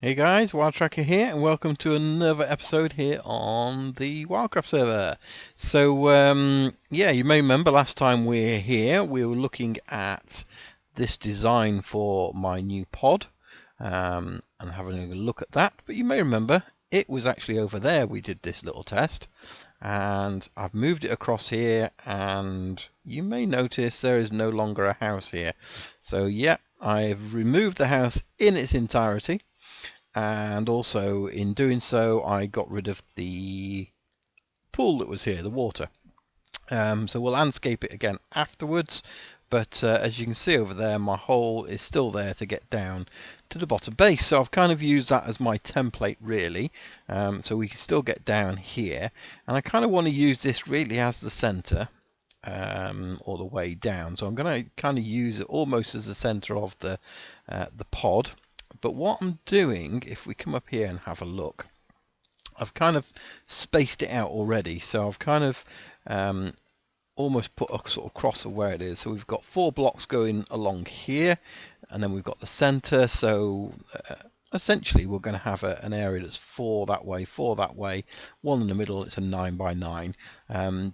Hey guys, WildTracker here, and welcome to another episode here on the WildCraft server. So, yeah, you may remember last time we were here, we were looking at this design for my new pod, and having a look at that. But you may remember, it was actually over there we did this little test, and I've moved it across here, and you may notice there is no longer a house here. So, yeah, I've removed the house in its entirety. And also in doing so I got rid of the pool that was here, the water. So we'll landscape it again afterwards, but as you can see over there, my hole is still there to get down to the bottom base, so I've kind of used that as my template really, so we can still get down here, and I kind of want to use this really as the center all the way down, so I'm going to kind of use it almost as the center of the pod. But what I'm doing, if we come up here and have a look, I've kind of spaced it out already. So I've kind of almost put a sort of cross of where it is. So we've got 4 blocks going along here, and then we've got the center. So essentially we're going to have an area that's 4 that way, 4 that way, 1 in the middle. It's a 9 by 9.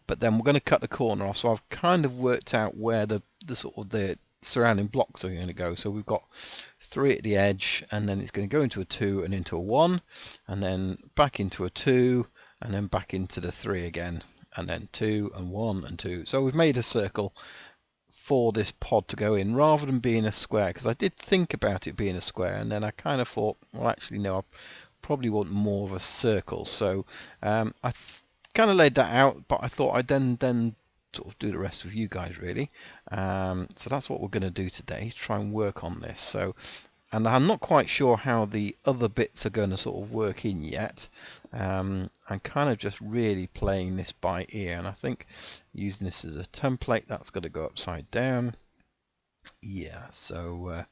But then we're going to cut the corner off. So I've kind of worked out where the sort of the surrounding blocks are going to go. So we've got 3 at the edge, and then it's going to go into a 2 and into a 1, and then back into a 2, and then back into the 3 again, and then 2 and 1 and 2. So we've made a circle for this pod to go in rather than being a square, because I did think about it being a square, and then I kind of thought, well, actually no, I probably want more of a circle. So I kind of laid that out, but I thought I'd then sort of do the rest with you guys really. So that's what we're going to do today, try and work on this. So, and I'm not quite sure how the other bits are going to sort of work in yet. I'm kind of just really playing this by ear, and I think using this as a template, that's going to go upside down. Yeah, so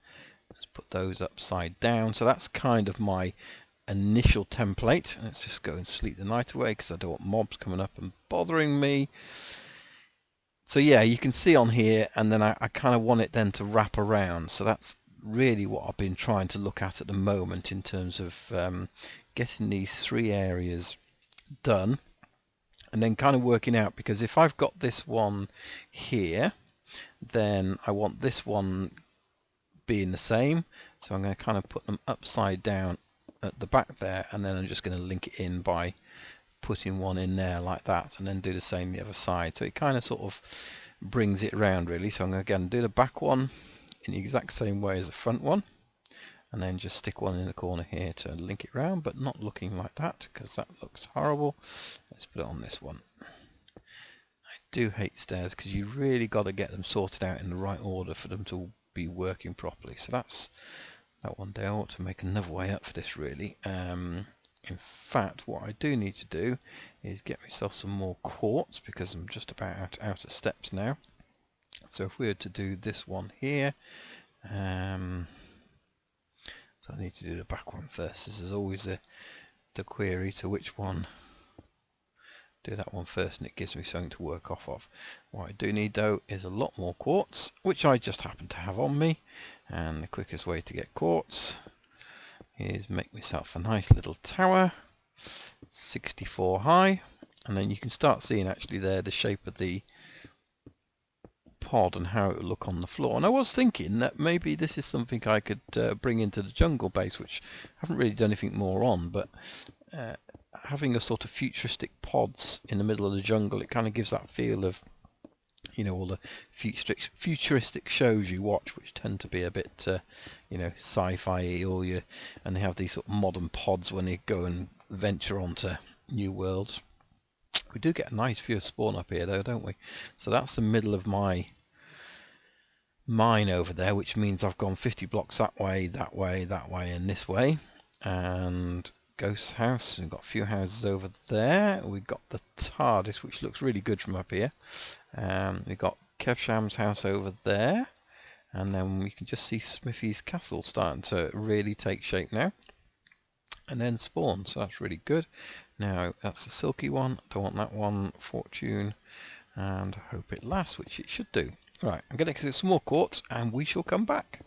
let's put those upside down. So that's kind of my initial template. Let's just go and sleep the night away because I don't want mobs coming up and bothering me. So yeah, you can see on here, and then I kind of want it then to wrap around. So that's really what I've been trying to look at the moment in terms of getting these 3 areas done, and then kind of working out, because if I've got this one here, then I want this one being the same. So I'm going to kind of put them upside down at the back there, and then I'm just going to link it in by putting one in there like that, and then do the same the other side. So it kind of sort of brings it around really. So I'm going to again do the back one in the exact same way as the front one, and then just stick one in the corner here to link it round, but not looking like that because that looks horrible. Let's put it on this one. I do hate stairs because you really got to get them sorted out in the right order for them to be working properly. So that's that one there. I ought to make another way up for this really. In fact, what I do need to do is get myself some more quartz, because I'm just about out of steps now. So if we were to do this one here, so I need to do the back one first. This is always the query, to which one. Do that one first and it gives me something to work off of. What I do need though is a lot more quartz, which I just happen to have on me, and the quickest way to get quartz is make myself a nice little tower, 64 high, and then you can start seeing actually there the shape of the pod and how it will look on the floor. And I was thinking that maybe this is something I could bring into the jungle base, which I haven't really done anything more on, but having a sort of futuristic pods in the middle of the jungle, it kind of gives that feel of, you know, all the futuristic shows you watch, which tend to be a bit, you know, sci-fi, and they have these sort of modern pods when they go and venture onto new worlds. We do get a nice view of spawn up here though, don't we? So that's the middle of my mine over there, which means I've gone 50 blocks that way, that way, that way, and this way. And Ghost's house, we've got a few houses over there. We've got the TARDIS, which looks really good from up here. We've got Kevsham's house over there, and then we can just see Smithy's castle starting to really take shape now, and then spawn, so that's really good. Now that's the silky one, don't want that one. Fortune, and hope it lasts, which it should do. Right, I'm going to get some more quartz and we shall come back.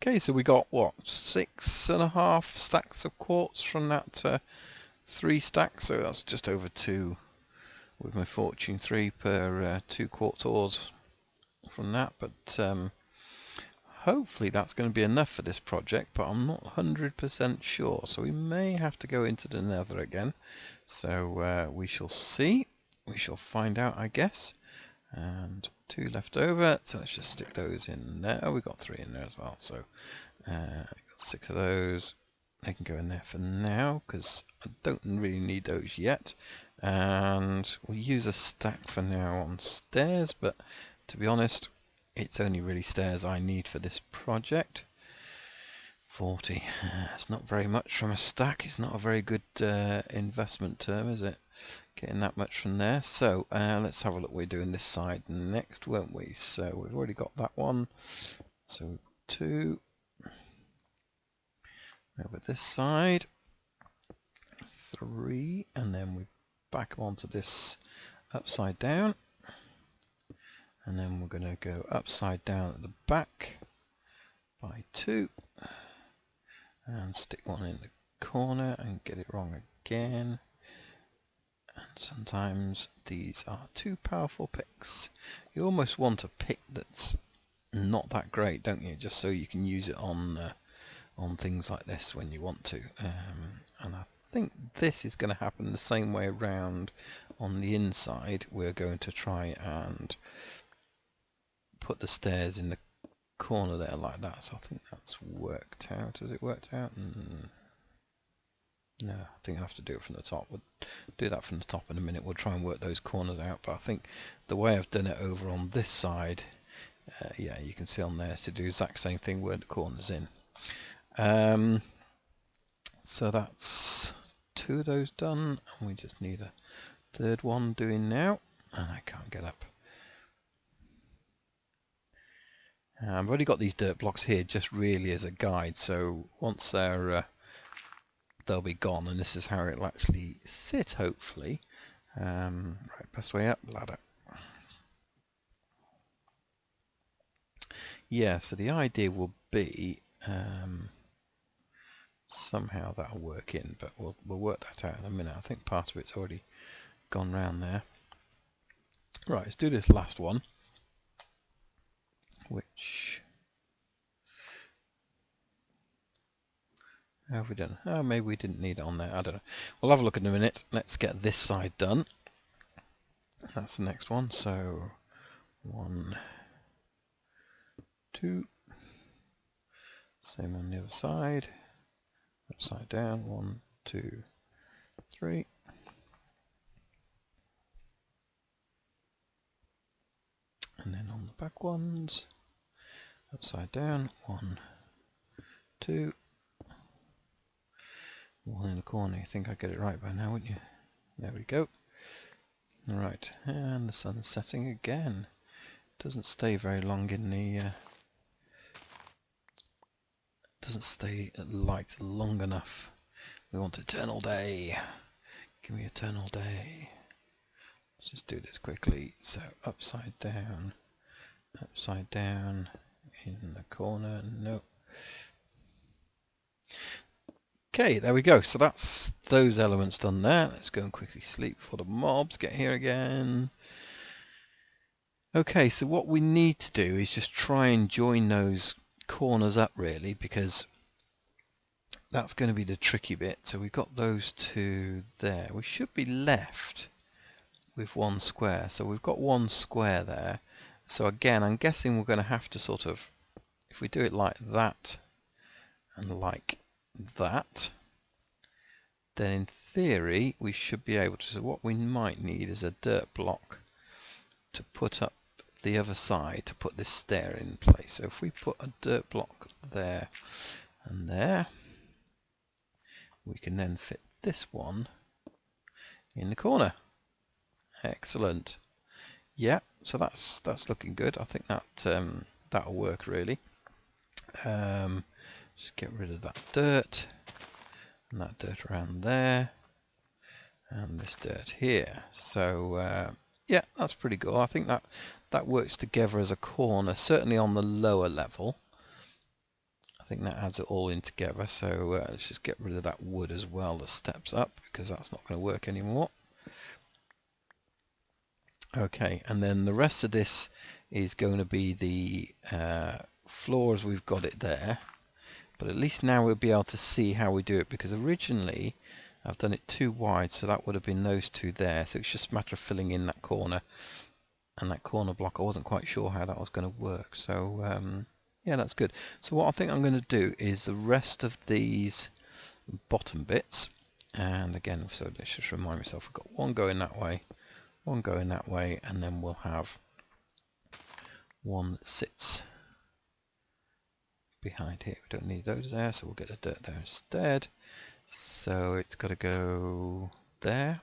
Okay, so we got what, 6.5 stacks of quartz from that 3 stacks, so that's just over 2 with my fortune 3 per 2 quartz ores from that, but hopefully that's going to be enough for this project, but I'm not 100% sure, so we may have to go into the nether again, so we shall see, we shall find out, I guess. And 2 left over, so let's just stick those in there. Oh, we got 3 in there as well, so got 6 of those. They can go in there for now because I don't really need those yet. And we'll use a stack for now on stairs, but to be honest, it's only really stairs I need for this project. 40. It's not very much from a stack. It's not a very good investment term, is it? Getting that much from there. So let's have a look. We're doing this side next, won't we? So we've already got that one. So 2. Over this side. 3. And then we back onto this upside down. And then we're going to go upside down at the back by 2. And stick one in the corner and get it wrong again. And sometimes these are too powerful picks. You almost want a pick that's not that great, don't you? Just so you can use it on things like this when you want to. And I think this is going to happen the same way around on the inside. We're going to try and put the stairs in the corner there like that. So I think that's worked out. Has it worked out? No, I think I have to do it from the top. We'll do that from the top in a minute. We'll try and work those corners out, but I think the way I've done it over on this side, yeah, you can see on there to do the exact same thing, work the corners in. So that's 2 of those done, and we just need a 3rd one doing now, and I can't get up. I've already got these dirt blocks here just really as a guide, so once they'll be gone, and this is how it'll actually sit, hopefully. Right, best way up, ladder. Yeah, so the idea will be somehow that'll work in, but we'll work that out in a minute. I think part of it's already gone round there. Right, let's do this last one, which... How have we done? Oh, maybe we didn't need it on there. I don't know. We'll have a look in a minute. Let's get this side done. That's the next one. So 1, 2. Same on the other side. Upside down. 1, 2, 3. And then on the back ones, upside down. 1, 2. 1 in the corner. You think I'd get it right by now, wouldn't you? There we go. Right, and the sun's setting again. Doesn't stay very long in the... doesn't stay at light long enough. We want eternal day. Give me eternal day. Let's just do this quickly. So upside down, in the corner. No. Okay, there we go. So that's those elements done there. Let's go and quickly sleep before the mobs get here again. Okay, so what we need to do is just try and join those corners up, really, because that's going to be the tricky bit. So we've got those 2 there. We should be left with 1 square. So we've got 1 square there. So again, I'm guessing we're going to have to sort of, if we do it like that and like that, then in theory we should be able to. So what we might need is a dirt block to put up the other side to put this stair in place. So if we put a dirt block there and there, we can then fit this one in the corner. Excellent. Yeah, so that's looking good. I think that that'll work really. Just get rid of that dirt and that dirt around there and this dirt here. So yeah, that's pretty good. I think that works together as a corner, certainly on the lower level. I think that adds it all in together. So let's just get rid of that wood as well that steps up, because that's not going to work anymore. Okay, and then the rest of this is going to be the floors. We've got it there, but at least now we'll be able to see how we do it, because originally I've done it too wide, so that would have been those two there. So it's just a matter of filling in that corner, and that corner block I wasn't quite sure how that was going to work. So yeah, that's good. So what I think I'm going to do is the rest of these bottom bits, and again, so let's just remind myself, I've got one going that way, one going that way, and then we'll have one that sits behind here. We don't need those there, so we'll get the dirt there instead. So it's got to go there.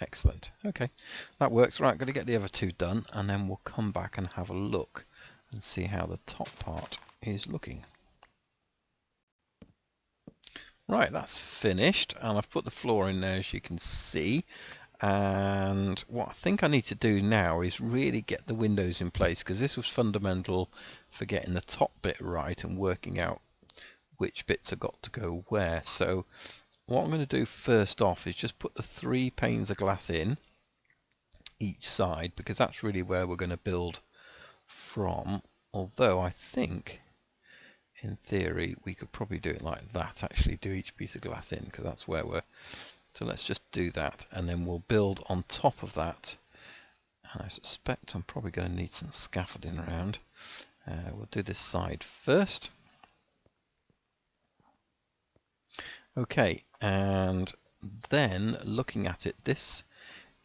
Excellent. Okay, that works. Right, going to get the other two done, and then we'll come back and have a look and see how the top part is looking. Right, that's finished, and I've put the floor in there, as you can see. And what I think I need to do now is really get the windows in place, because this was fundamental for getting the top bit right and working out which bits have got to go where. So what I'm going to do first off is just put the 3 panes of glass in each side, because that's really where we're going to build from. Although I think in theory we could probably do it like that, actually do each piece of glass in, because that's where we're... So let's just do that, and then we'll build on top of that. And I suspect I'm probably going to need some scaffolding around. We'll do this side first. Okay, and then looking at it, this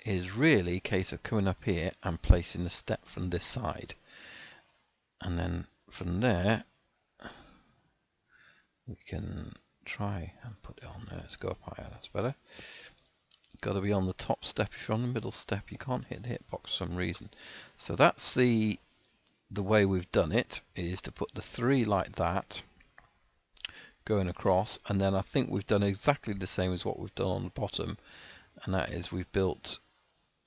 is really a case of coming up here and placing the step from this side, and then from there we can try and put it on there. Let's go up higher, that's better. Got to be on the top step. If you're on the middle step you can't hit the hitbox for some reason. So that's the way we've done it, is to put the 3 like that going across, and then I think we've done exactly the same as what we've done on the bottom, and that is we've built,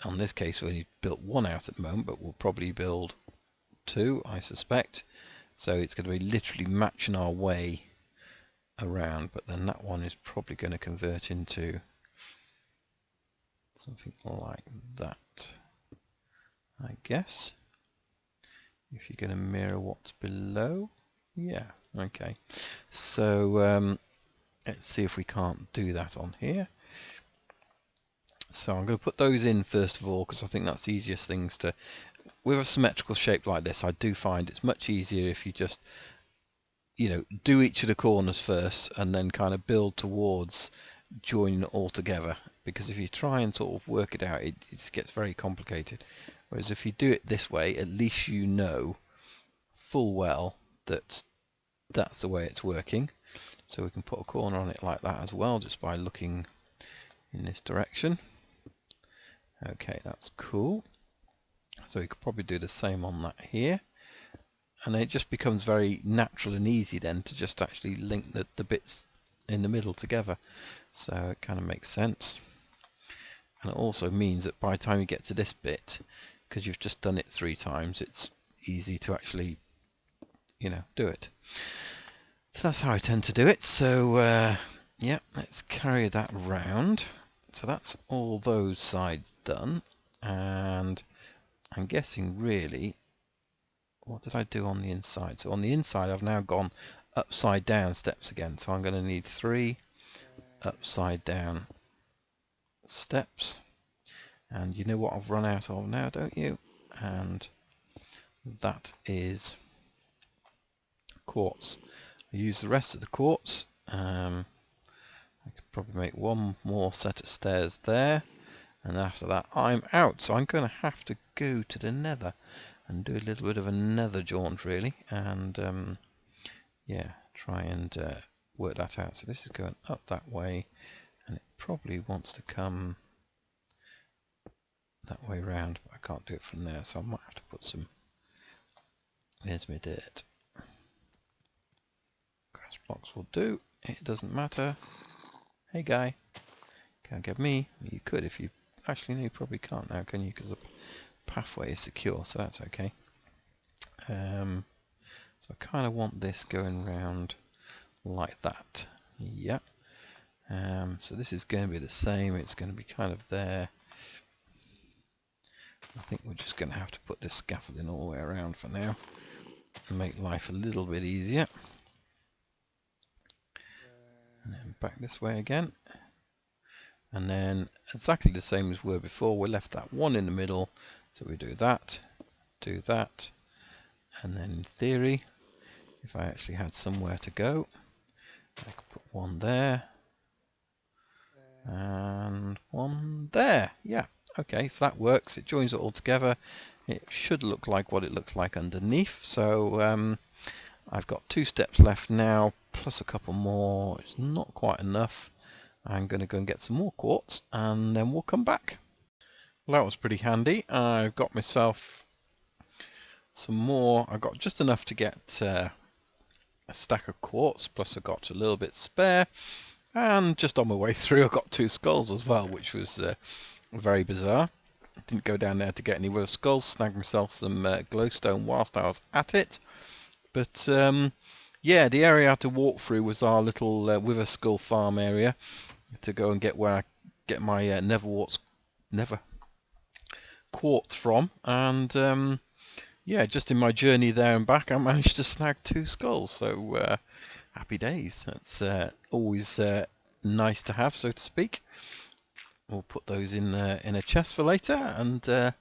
on this case we only built 1 out at the moment, but we'll probably build 2, I suspect. So it's going to be literally matching our way around, but then that one is probably going to convert into something like that, I guess, if you're going to mirror what's below. Yeah, okay. So let's see if we can't do that on here. So I'm going to put those in first of all, because I think that's the easiest things to... With a symmetrical shape like this, I do find it's much easier if you just, you know, do each of the corners first and then kind of build towards joining it all together. Because if you try and sort of work it out, it gets very complicated. Whereas if you do it this way, at least you know full well that that's the way it's working. So we can put a corner on it like that as well, just by looking in this direction. Okay, that's cool. So you could probably do the same on that here. And it just becomes very natural and easy then to just actually link the bits in the middle together. So it kind of makes sense. And it also means that by the time you get to this bit, because you've just done it 3 times, it's easy to actually, you know, do it. So that's how I tend to do it. So yeah, let's carry that round. So that's all those sides done, and I'm guessing really, what did I do on the inside? So on the inside I've now gone upside down steps again, so I'm going to need 3 upside down steps, and you know what I've run out of now, don't you? And that is quartz. I use the rest of the quartz. I could probably make 1 more set of stairs there, and after that I'm out. So I'm going to have to go to the nether and do a little bit of a nether jaunt really, and yeah, try and work that out. So this is going up that way, and it probably wants to come that way round, but I can't do it from there, so I might have to put some... Here's my dirt. Grass blocks will do, it doesn't matter. Hey guy, can't get me. You could if you... Actually no, you probably can't now, can you? Because the pathway is secure, so that's okay. So I kind of want this going round like that. Yeah. So this is going to be the same. It's going to be kind of there. I think we're just going to have to put this scaffolding all the way around for now and make life a little bit easier. And then back this way again. And then exactly the same as we were before. We left that one in the middle. So we do that, and then in theory, if I actually had somewhere to go, I could put one there and one there. Yeah, okay, so that works. It joins it all together. It should look like what it looks like underneath. So I've got 2 steps left now, plus a couple more. It's not quite enough. I'm going to go and get some more quartz, and then we'll come back. Well, that was pretty handy. I've got myself some more. I got just enough to get a stack of quartz, plus I got a little bit spare, and just on my way through I got 2 skulls as well, which was very bizarre. Didn't go down there to get any more skulls, snagged myself some glowstone whilst I was at it. But yeah, the area I had to walk through was our little wither skull farm area to go and get where I get my never quartz from, and yeah, just in my journey there and back I managed to snag 2 skulls, so happy days. That's always nice to have, so to speak. We'll put those in a chest for later, and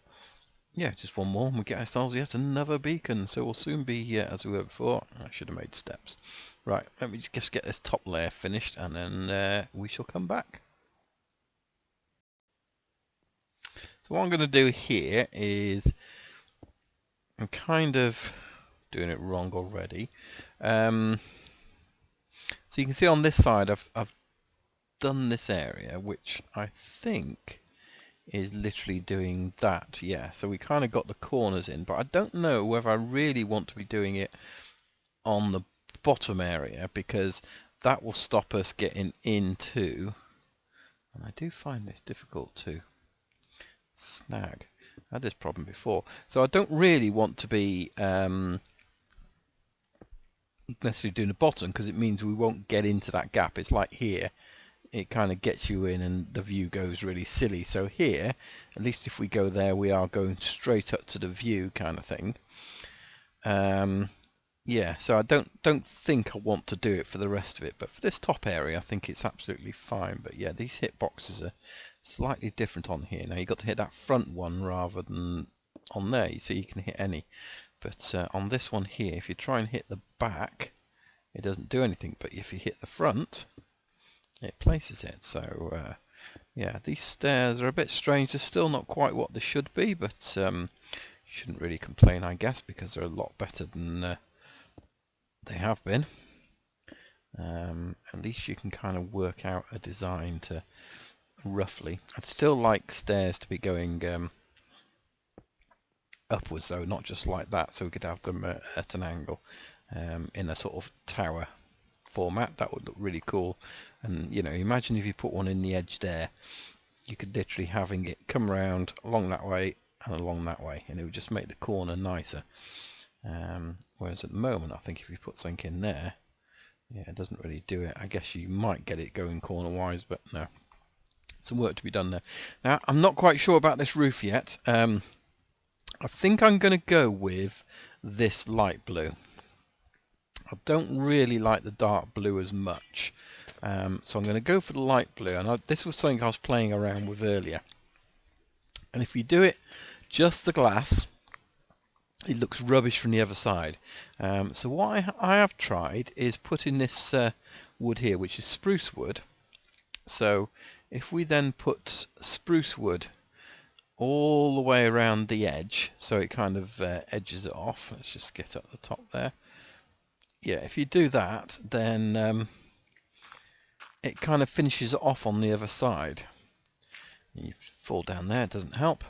yeah, just one more and we get ourselves yet another beacon, so we'll soon be as we were before. I should have made steps. Right, let me just get this top layer finished, and then we shall come back. So what I'm going to do here is, I'm kind of doing it wrong already. So you can see on this side I've done this area, which I think is literally doing that. Yeah, so we kind of got the corners in, but I don't know whether I really want to be doing it on the bottom area, because that will stop us getting into, and I do find this difficult to snag. I had this problem before, so I don't really want to be necessarily doing the bottom, because it means we won't get into that gap. It's like here, it kind of gets you in and the view goes really silly. So here, at least if we go there, we are going straight up to the view kind of thing. Yeah, so I don't think I want to do it for the rest of it, but for this top area I think it's absolutely fine. But yeah, these hitboxes are slightly different on here. Now you've got to hit that front one rather than on there, so you can hit any. But on this one here, if you try and hit the back, it doesn't do anything, but if you hit the front, it places it. So yeah, these stairs are a bit strange. They're still not quite what they should be, but you shouldn't really complain, I guess, because they're a lot better than they have been. At least you can kind of work out a design to roughly. I'd still like stairs to be going upwards though, not just like that, so we could have them at an angle in a sort of tower format. That would look really cool. And you know, imagine if you put one in the edge there, you could literally having it come around along that way and along that way, and it would just make the corner nicer. Whereas at the moment, I think if you put something in there, yeah, it doesn't really do it. I guess you might get it going corner-wise, but no. Some work to be done there. Now, I'm not quite sure about this roof yet. I think I'm going to go with this light blue. I don't really like the dark blue as much. So I'm going to go for the light blue. And this was something I was playing around with earlier. And if you do it just the glass, it looks rubbish from the other side. So what I have tried is putting this wood here, which is spruce wood. So if we then put spruce wood all the way around the edge, so it kind of edges it off. Let's just get up the top there. Yeah, if you do that, then it kind of finishes it off on the other side. You fall down there, it doesn't help.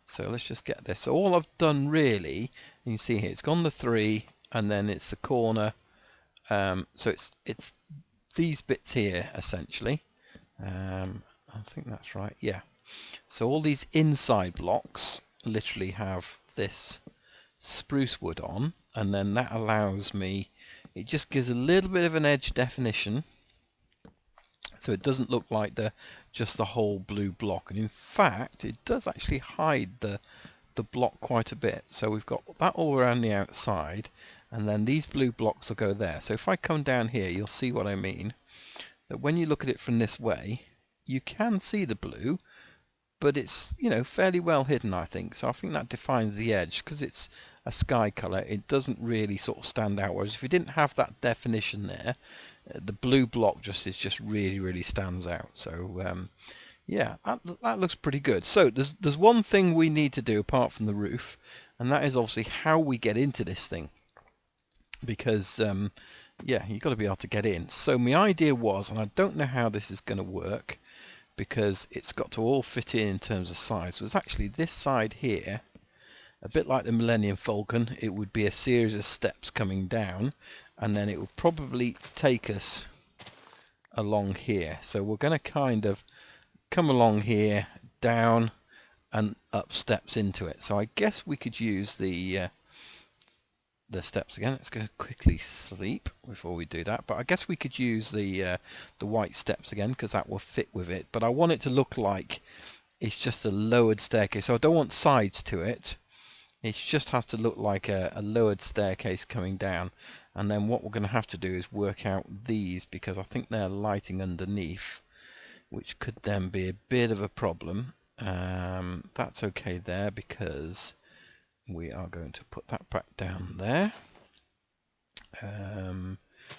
So let's just get this. So all I've done really, you can see here, it's gone the 3, and then it's the corner. So it's these bits here essentially. I think that's right. Yeah. So all these inside blocks literally have this spruce wood on, and then that allows me, it just gives a little bit of an edge definition, so it doesn't look like just the whole blue block. And in fact, it does actually hide the block quite a bit. So we've got that all around the outside, and then these blue blocks will go there. So if I come down here, you'll see what I mean. That when you look at it from this way, you can see the blue, but it's, you know, fairly well hidden, I think. So I think that defines the edge, because it's a sky colour. It doesn't really sort of stand out. Whereas if you didn't have that definition there, the blue block just really stands out. So yeah, that looks pretty good. So there's one thing we need to do apart from the roof, and that is obviously how we get into this thing, because yeah, you've got to be able to get in. So my idea was, and I don't know how this is going to work, because it's got to all fit in terms of size, was actually this side here, a bit like the Millennium Falcon. It would be a series of steps coming down, and then it will probably take us along here. So we're going to kind of come along here, down and up steps into it. So I guess we could use the steps again. Let's go quickly sleep before we do that. But I guess we could use the white steps again, because that will fit with it. But I want it to look like it's just a lowered staircase. So I don't want sides to it. It just has to look like a lowered staircase coming down. And then what we're going to have to do is work out these, because I think they're lighting underneath, which could then be a bit of a problem. That's okay there, because we are going to put that back down there.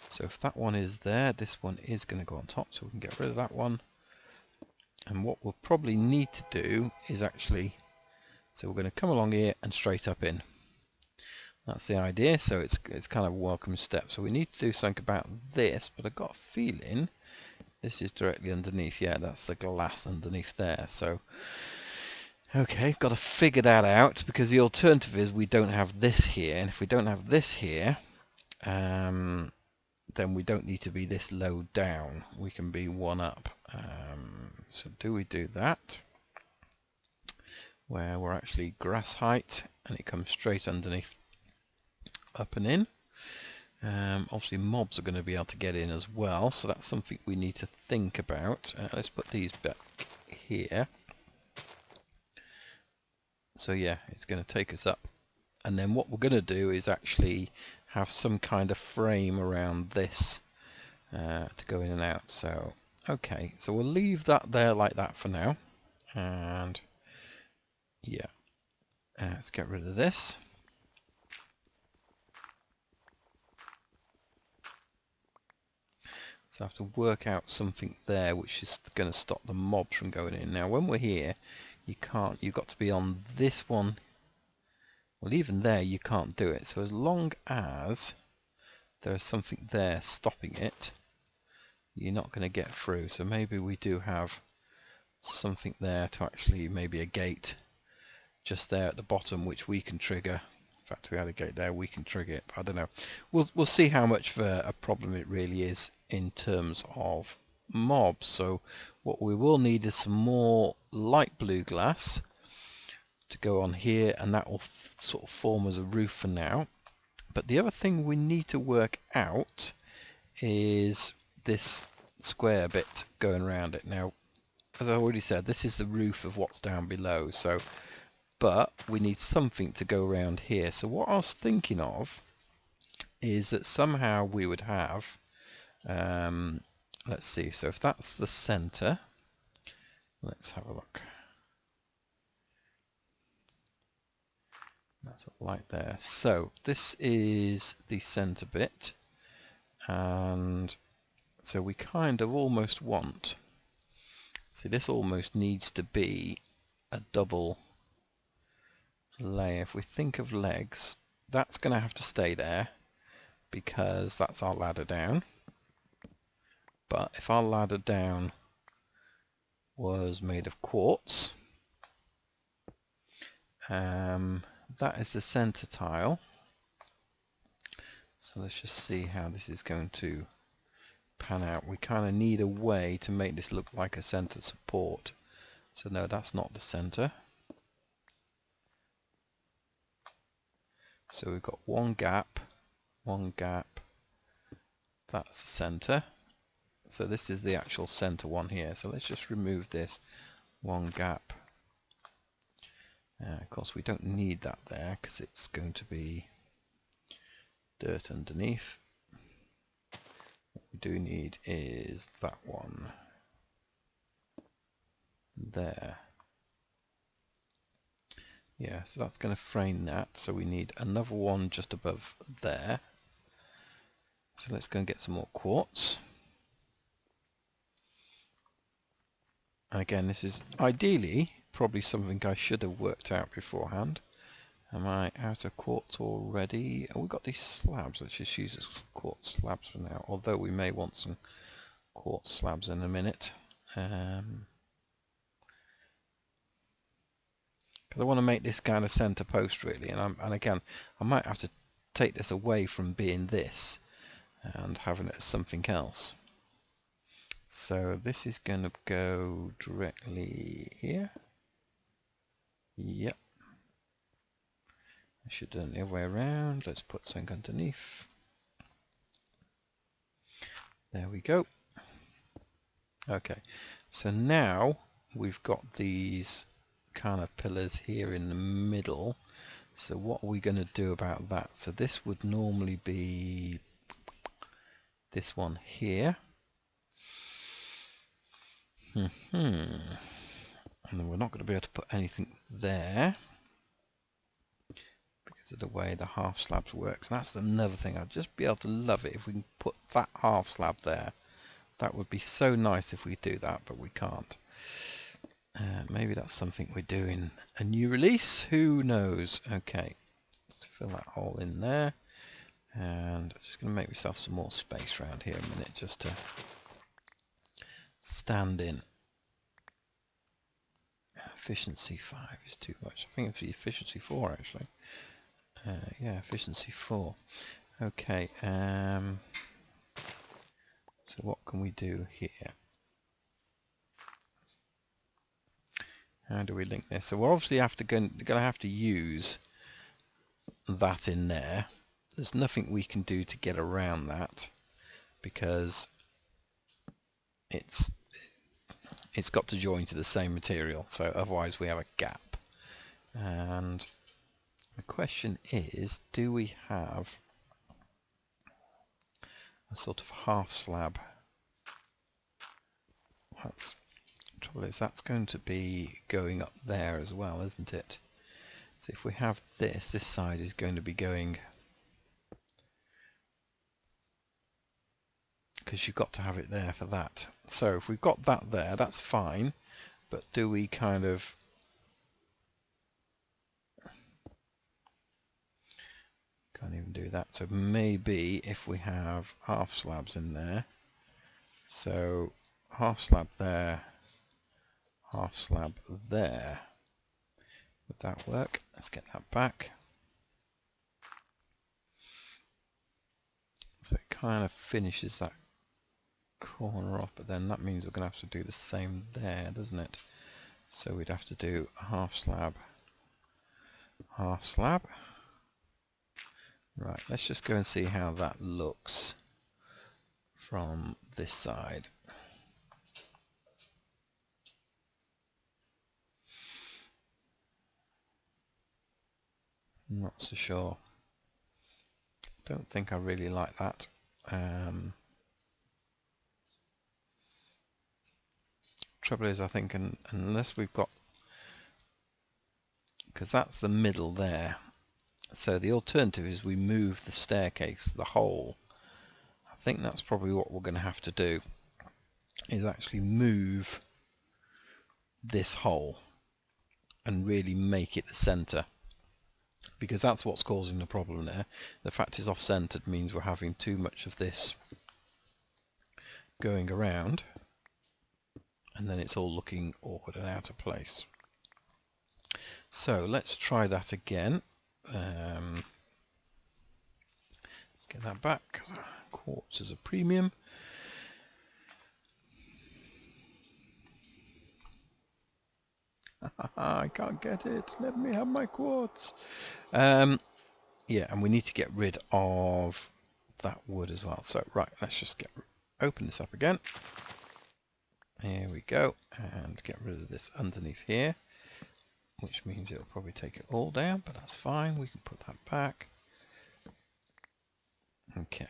So if that one is there, this one is going to go on top, so we can get rid of that one. And what we'll probably need to do is actually, so we're going to come along here and straight up in. That's the idea. So it's kind of a welcome step. So we need to do something about this, but I've got a feeling this is directly underneath. Yeah, that's the glass underneath there. So okay, got to figure that out, because the alternative is we don't have this here, and if we don't have this here, then we don't need to be this low down. We can be one up. So do we do that, where we're actually grass height and it comes straight underneath, up and in? Obviously mobs are going to be able to get in as well, so that's something we need to think about. Let's put these back here. So yeah, it's going to take us up, and then what we're going to do is actually have some kind of frame around this to go in and out. So okay, so we'll leave that there like that for now, and yeah, let's get rid of this. So I have to work out something there which is going to stop the mobs from going in. Now when we're here, you've got to be on this one. Well, even there you can't do it. So as long as there is something there stopping it, you're not going to get through. So maybe we do have something there to actually, maybe a gate just there at the bottom which we can trigger. In fact, if we had a gate there, we can trigger it. I don't know. We'll see how much of a problem it really is in terms of mobs. So what we will need is some more light blue glass to go on here, and that will sort of form as a roof for now. But the other thing we need to work out is this square bit going around it. Now, as I already said, this is the roof of what's down below, so but we need something to go around here. So what I was thinking of is that somehow we would have, let's see, so if that's the center, let's have a look. That's a light there. So this is the center bit, and so we kind of almost want, see, this almost needs to be a double layer. If we think of legs, that's going to have to stay there because that's our ladder down. But if our ladder down was made of quartz, that is the center tile. So let's just see how this is going to pan out. We kind of need a way to make this look like a center support. So no, that's not the center. So we've got one gap, that's the center. So this is the actual center one here. So let's just remove this one gap. Of course we don't need that there because it's going to be dirt underneath. What we do need is that one there. Yeah, so that's going to frame that. So we need another one just above there. So let's go and get some more quartz. And again, this is ideally probably something I should have worked out beforehand. Am I out of quartz already? Oh, we've got these slabs. Let's just use this quartz slabs for now, although we may want some quartz slabs in a minute. Because I want to make this kind of center post really, and again, I might have to take this away from being this and having it as something else. So this is going to go directly here. Yep. I should do it the other way around. Let's put something underneath. There we go. Okay, so now we've got these kind of pillars here in the middle. So what are we going to do about that? So this would normally be this one here. And then we're not going to be able to put anything there because of the way the half slabs works. And that's another thing. I'd just be able to love it if we can put that half slab there. That would be so nice if we do that, but we can't. Maybe that's something we do in a new release. Who knows? Okay, let's fill that hole in there. And I'm just going to make myself some more space around here a minute just to stand in. Efficiency 5 is too much. I think it's efficiency 4 actually. Yeah, efficiency 4. Okay, so what can we do here? How do we link this? So we're obviously going to have to use that in there. There's nothing we can do to get around that because it's got to join to the same material, so otherwise we have a gap. And the question is, do we have a sort of half slab? Trouble is that's going to be going up there as well, isn't it? So if we have this side is going to be going, because you've got to have it there for that. So if we've got that there, that's fine, but do we kind of can't even do that. So maybe if we have half slabs in there, so half slab there, half slab there, would that work? Let's get that back. So it kind of finishes that corner off, but then that means we're going to have to do the same there, doesn't it? So we'd have to do half slab, half slab. Right, let's just go and see how that looks from this side. I'm not so sure. Don't think I really like that. Trouble is, I think unless we've got, because that's the middle there, so the alternative is we move the staircase, the hole. I think that's probably what we're going to have to do, is actually move this hole and really make it the center, because that's what's causing the problem there. The fact it's off-centered means we're having too much of this going around, and then it's all looking awkward and out of place. So let's try that again. Let's get that back. Quartz is a premium. I can't get it. Let me have my quartz. yeah, and we need to get rid of that wood as well. So right, let's just open this up again. Here we go, and get rid of this underneath here, which means it'll probably take it all down, but that's fine. We can put that back. Okay.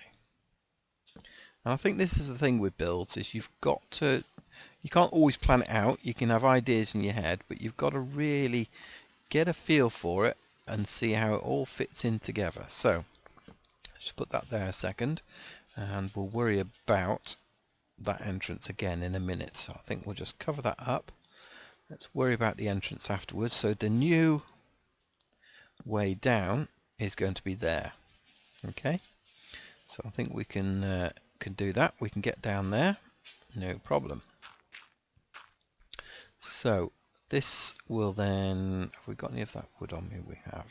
And I think this is the thing with builds, is you can't always plan it out. You can have ideas in your head, but you've got to really get a feel for it and see how it all fits in together. So let's just put that there a second, and we'll worry about that entrance again in a minute. So I think we'll just cover that up. Let's worry about the entrance afterwards. So the new way down is going to be there. Okay, so I think we can do that. We can get down there, no problem. So this will then, have we got any of that wood on me? We have.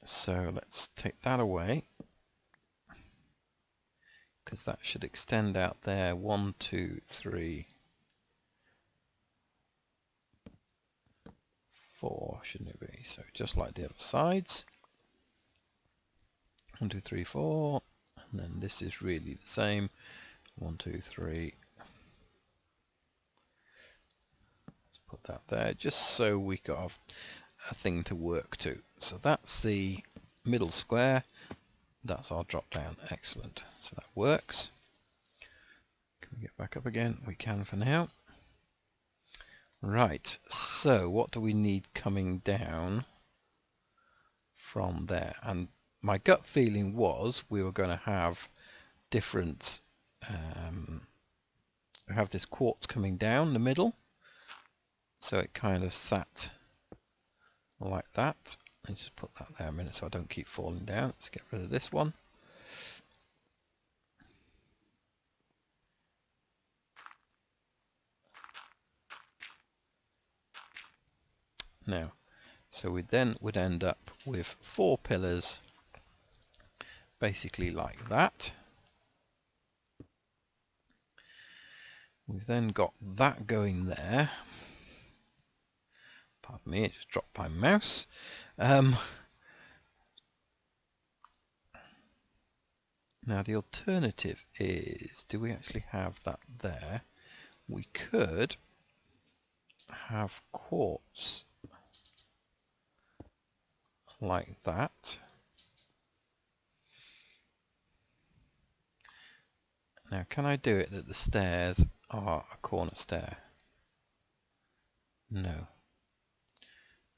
So let's take that away, because that should extend out there. 1, 2, 3, 4, shouldn't it be? So just like the other sides. 1, 2, 3, 4, and then this is really the same. 1, 2, 3. Let's put that there, just so we got a thing to work to. So that's the middle square. That's our drop down. Excellent. So that works. Can we get back up again? We can for now. Right, so what do we need coming down from there? And my gut feeling was we were going to have different, have this quartz coming down the middle, so it kind of sat like that. Let's just put that there a minute so I don't keep falling down. Let's get rid of this one. Now, so we then would end up with 4 pillars basically like that. We've then got that going there. Pardon me, it just dropped my mouse. Now the alternative is, do we actually have that there? We could have quartz like that. Now can I do it that the stairs are a corner stair? No.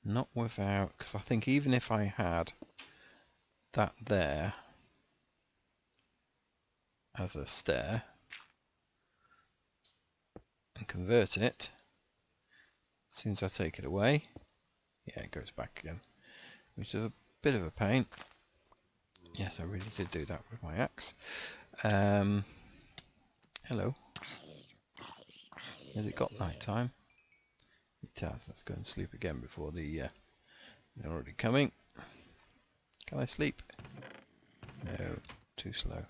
Not without, because I think even if I had that there as a stair and convert it, as soon as I take it away, yeah, it goes back again, which is a bit of a pain. Yes, I really did do that with my axe. Hello. Has it got night time? It has. Let's go and sleep again before they're already coming. Can I sleep? No, too slow.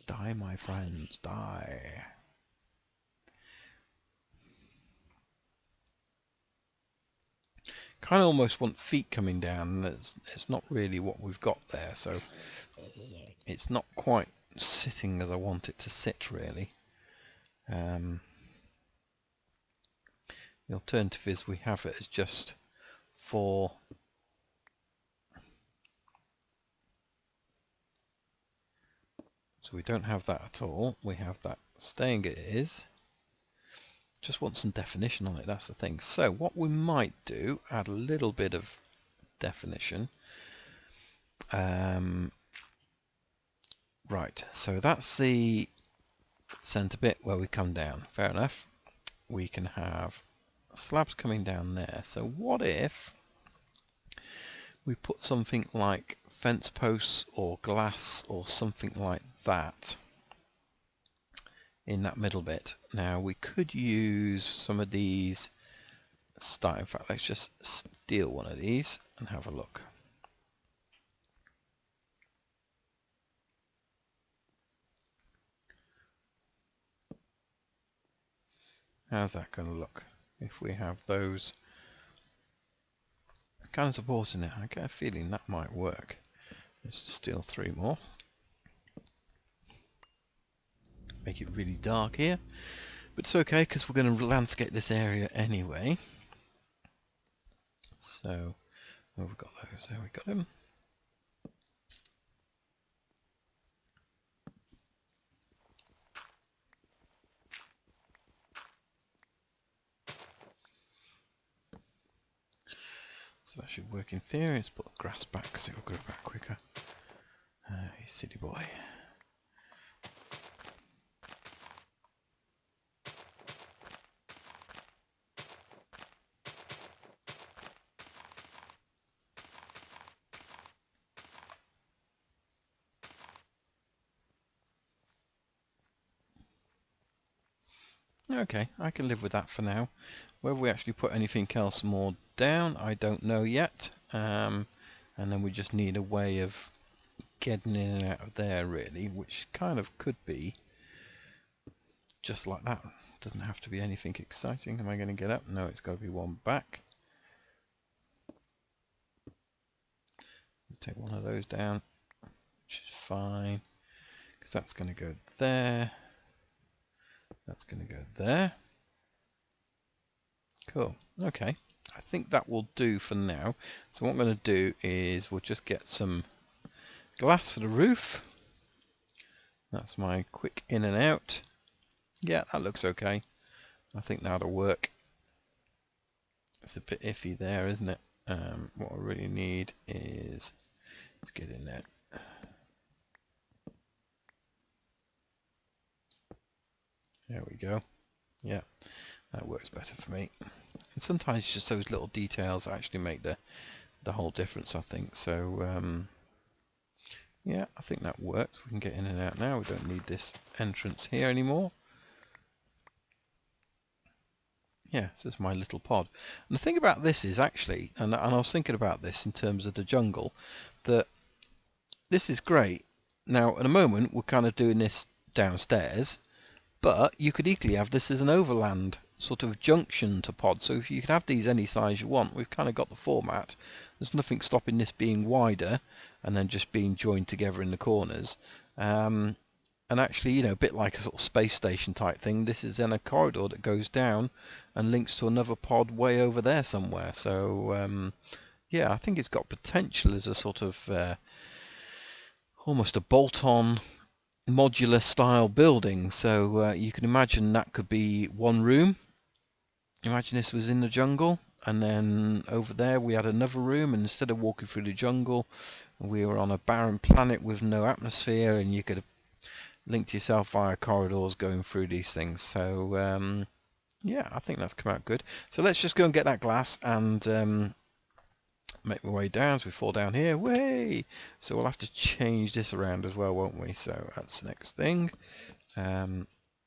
Die, my friends, die. Kind of almost want feet coming down. It's not really what we've got there, so it's not quite sitting as I want it to sit, really. The alternative is we have it as just 4. So we don't have that at all. We have that staying it is. Just want some definition on it, that's the thing. So what we might do, add a little bit of definition. Right, so that's the centre bit where we come down. Fair enough. We can have slabs coming down there. So what if we put something like fence posts or glass or something like that in that middle bit? Now we could use some of these in fact, let's just steal one of these and have a look. How's that going to look if we have those kind of supporting it? I get a feeling that might work. Let's steal 3 more. Make it really dark here, but it's okay because we're going to landscape this area anyway. So, where have we got those? There we got them. So that should work in theory. Let's put the grass back because it will grow back quicker. You silly boy. Okay, I can live with that for now. Whether we actually put anything else more down, I don't know yet. And then we just need a way of getting in and out of there, really, which kind of could be just like that. Doesn't have to be anything exciting. Am I going to get up? No, it's got to be one back. Take one of those down, which is fine, because that's going to go there. That's going to go there. Cool. Okay. I think that will do for now. So what I'm going to do is we'll just get some glass for the roof. That's my quick in and out. Yeah, that looks okay. I think that'll work. It's a bit iffy there, isn't it? What I really need is, let's get in there. There we go. Yeah, that works better for me. And sometimes just those little details actually make the whole difference, I think. So yeah, I think that works. We can get in and out now. We don't need this entrance here anymore. Yeah, so this is my little pod. And the thing about this is actually, and I was thinking about this in terms of the jungle, that this is great. Now, at the moment, we're kind of doing this downstairs, but you could equally have this as an overland sort of junction to pods. So if you could have these any size you want, we've kind of got the format. There's nothing stopping this being wider and then just being joined together in the corners. And actually, you know, a bit like a sort of space station type thing, this is in a corridor that goes down and links to another pod way over there somewhere. So yeah, I think it's got potential as a sort of almost a bolt-on modular style building. So you can imagine that could be one room. Imagine this was in the jungle, and then over there we had another room, and instead of walking through the jungle, we were on a barren planet with no atmosphere, and you could have linked yourself via corridors going through these things. So yeah, I think that's come out good. So let's just go and get that glass and make my way down. So we fall down here. Way. So we'll have to change this around as well, won't we? So that's the next thing.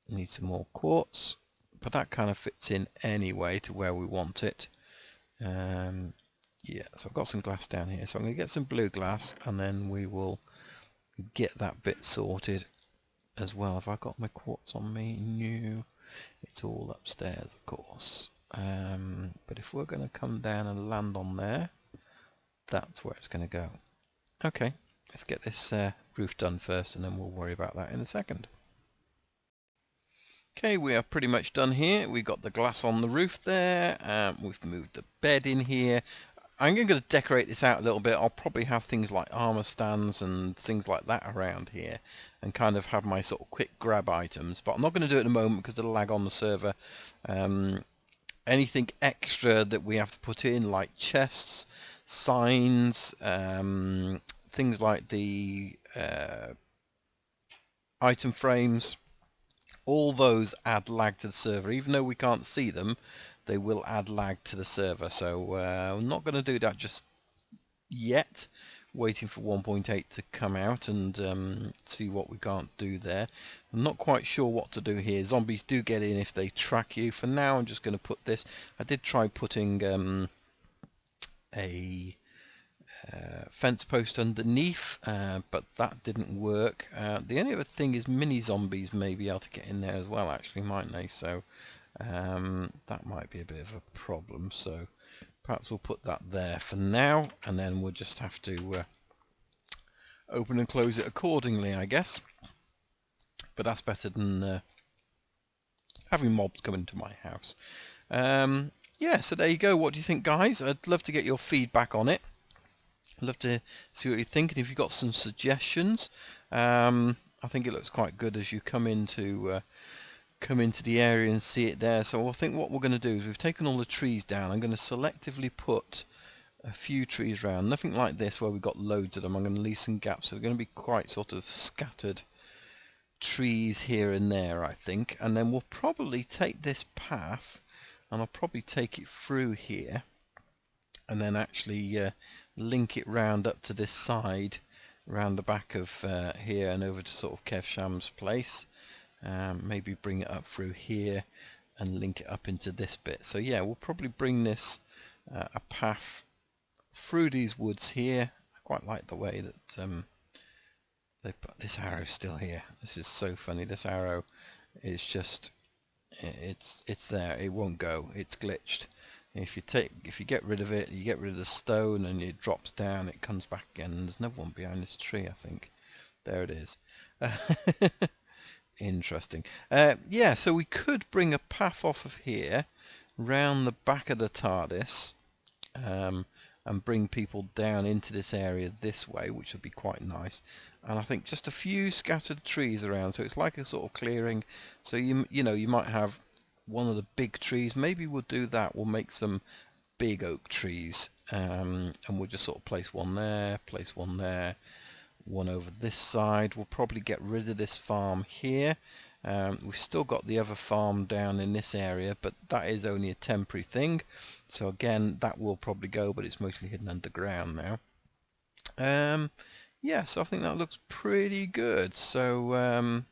Need some more quartz, but that kind of fits in anyway to where we want it. Yeah, so I've got some glass down here. So I'm going to get some blue glass, and then we will get that bit sorted as well. Have I got my quartz on me? No. It's all upstairs, of course. But if we're going to come down and land on there, that's where it's going to go. Okay, let's get this roof done first, and then we'll worry about that in a second. Okay, we are pretty much done here. We've got the glass on the roof there. We've moved the bed in here. I'm going to decorate this out a little bit. I'll probably have things like armor stands and things like that around here, and kind of have my sort of quick grab items. But I'm not going to do it at the moment because it'll lag on the server. Anything extra that we have to put in, like chests, signs, things like the item frames, all those add lag to the server. Even though we can't see them, they will add lag to the server. So I'm not going to do that just yet. Waiting for 1.8 to come out and see what we can't do there. I'm not quite sure what to do here. Zombies do get in if they track you. For now, I'm just going to put this. I did try putting a fence post underneath, but that didn't work. The only other thing is mini zombies may be able to get in there as well, actually, mightn't they? So That might be a bit of a problem, so perhaps we'll put that there for now, and then we'll just have to open and close it accordingly, I guess. But that's better than having mobs come into my house. Yeah, so there you go. What do you think, guys? I'd love to get your feedback on it. I'd love to see what you think, and if you've got some suggestions. I think it looks quite good as you come into the area and see it there. So I think what we're going to do is we've taken all the trees down. I'm going to selectively put a few trees around. Nothing like this where we've got loads of them. I'm going to leave some gaps. So they're going to be quite sort of scattered trees here and there, I think. And then we'll probably take this path, and I'll probably take it through here, and then actually link it round up to this side, round the back of here and over to sort of Kev Sham's place. Maybe bring it up through here and link it up into this bit. So yeah, we'll probably bring this a path through these woods here. I quite like the way that they put this arrow still here. This is so funny. This arrow is just it's there. It won't go. It's glitched. If you get rid of it, you get rid of the stone, and it drops down. It comes back again. And there's another one behind this tree, I think. There it is. Interesting. Yeah, so we could bring a path off of here round the back of the TARDIS and bring people down into this area this way, which would be quite nice. And I think just a few scattered trees around, so it's like a sort of clearing. So you know, you might have one of the big trees. Maybe we'll do that. We'll make some big oak trees, and we'll just sort of place one there, one over this side. We'll probably get rid of this farm here. We've still got the other farm down in this area, but that is only a temporary thing. So again, that will probably go, but it's mostly hidden underground now. Yeah, so I think that looks pretty good. So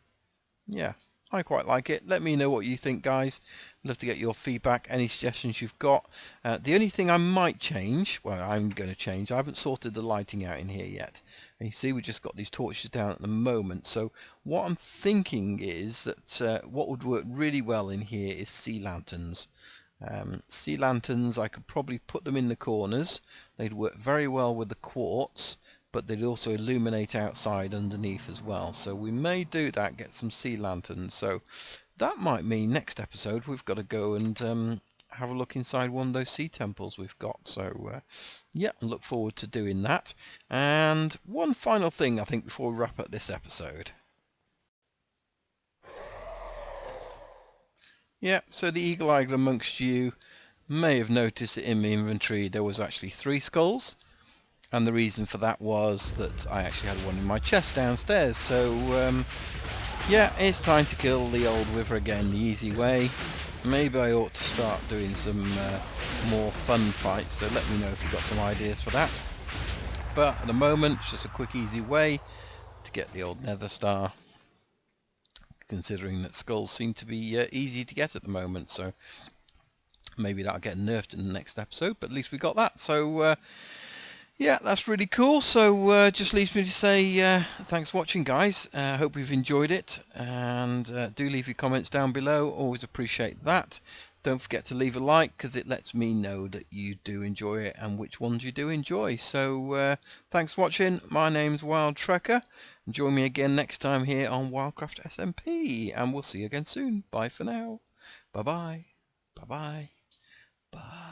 yeah, I quite like it. Let me know what you think, guys. I'd love to get your feedback, any suggestions you've got. The only thing I might change, well, I'm going to change, I haven't sorted the lighting out in here yet. And you see we've just got these torches down at the moment. So what I'm thinking is that what would work really well in here is sea lanterns. Sea lanterns, I could probably put them in the corners. They'd work very well with the quartz, but they'd also illuminate outside underneath as well. So we may do that, get some sea lanterns. So that might mean next episode we've got to go and have a look inside one of those sea temples we've got. So yeah, look forward to doing that. And one final thing, I think, before we wrap up this episode. Yeah, so the eagle-eyed amongst you may have noticed that in my inventory there was actually 3 skulls. And the reason for that was that I actually had one in my chest downstairs. So yeah, it's time to kill the old wither again the easy way. Maybe I ought to start doing some more fun fights, so let me know if you've got some ideas for that. But at the moment, it's just a quick easy way to get the old nether star, considering that skulls seem to be easy to get at the moment. So maybe that'll get nerfed in the next episode, but at least we got that. So yeah, that's really cool. So just leaves me to say thanks for watching, guys. Hope you've enjoyed it, and do leave your comments down below. Always appreciate that. Don't forget to leave a like, because it lets me know that you do enjoy it and which ones you do enjoy. So thanks for watching. My name's Wild Trekker. Join me again next time here on WildCraft SMP, and we'll see you again soon. Bye for now. Bye-bye. Bye-bye. Bye.